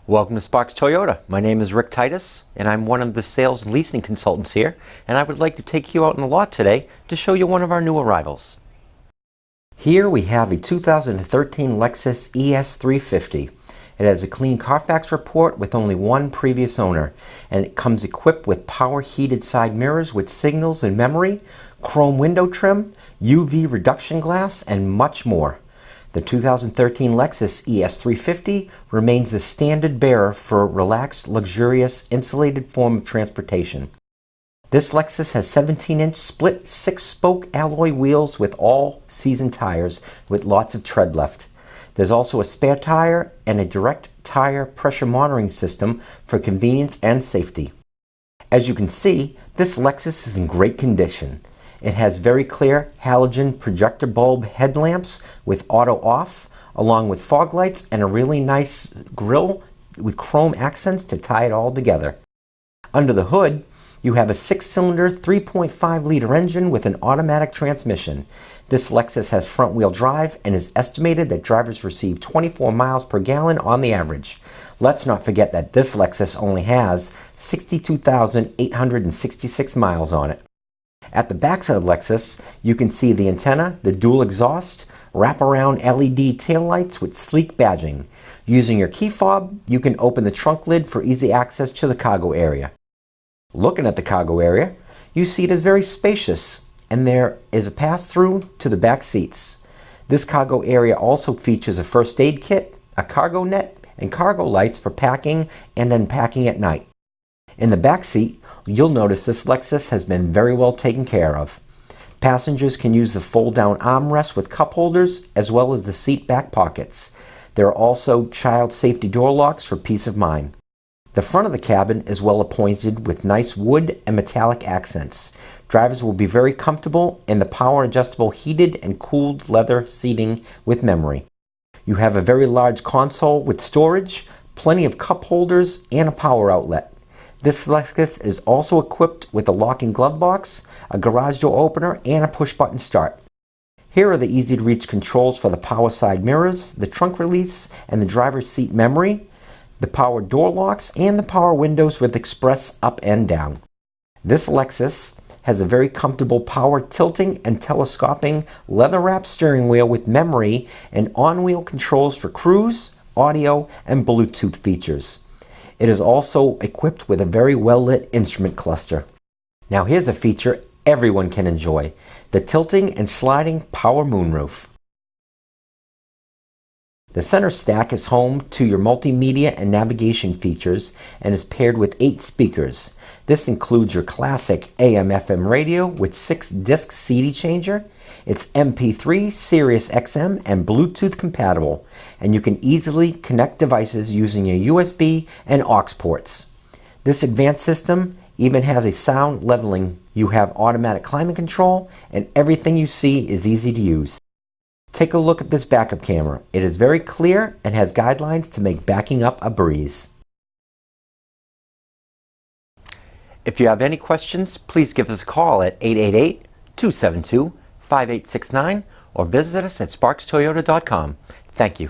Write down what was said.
Welcome to Sparks Toyota. My name is Rick Titus, and I'm one of the sales and leasing consultants here, and I would like to take you out in the lot today to show you one of our new arrivals. Here we have a 2013 Lexus ES350. It has a clean Carfax report with only one previous owner, and it comes equipped with power heated side mirrors with signals and memory, chrome window trim, UV reduction glass, and much more. The 2013 Lexus ES350 remains the standard bearer for a relaxed, luxurious, insulated form of transportation. This Lexus has 17-inch split 6-spoke alloy wheels with all-season tires with lots of tread left. There's also a spare tire and a direct tire pressure monitoring system for convenience and safety. As you can see, this Lexus is in great condition. It has very clear halogen projector bulb headlamps with auto off, along with fog lights and a really nice grille with chrome accents to tie it all together. Under the hood, you have a 6-cylinder 3.5-liter engine with an automatic transmission. This Lexus has front-wheel drive and is estimated that drivers receive 24 miles per gallon on the average. Let's not forget that this Lexus only has 62,866 miles on it. At the backside of the Lexus, you can see the antenna, the dual exhaust, wraparound LED taillights with sleek badging. Using your key fob, you can open the trunk lid for easy access to the cargo area. Looking at the cargo area, you see it is very spacious, and there is a pass-through to the back seats. This cargo area also features a first aid kit, a cargo net, and cargo lights for packing and unpacking at night. In the back seat, you'll notice this Lexus has been very well taken care of. Passengers can use the fold-down armrest with cup holders as well as the seat back pockets. There are also child safety door locks for peace of mind. The front of the cabin is well appointed with nice wood and metallic accents. Drivers will be very comfortable in the power adjustable heated and cooled leather seating with memory. You have a very large console with storage, plenty of cup holders, and a power outlet. This Lexus is also equipped with a locking glove box, a garage door opener, and a push-button start. Here are the easy-to-reach controls for the power side mirrors, the trunk release, and the driver's seat memory, the power door locks, and the power windows with express up and down. This Lexus has a very comfortable power tilting and telescoping leather-wrapped steering wheel with memory and on-wheel controls for cruise, audio, and Bluetooth features. It is also equipped with a very well-lit instrument cluster. Now here's a feature everyone can enjoy, the tilting and sliding power moonroof. The center stack is home to your multimedia and navigation features and is paired with 8 speakers. This includes your classic AM/FM radio with 6-disc CD changer. It's MP3, Sirius XM, and Bluetooth compatible, and you can easily connect devices using your USB and aux ports. This advanced system even has a sound leveling. You have automatic climate control, and everything you see is easy to use. Take a look at this backup camera. It is very clear and has guidelines to make backing up a breeze. If you have any questions, please give us a call at 888-272-5869 or visit us at sparkstoyota.com. Thank you.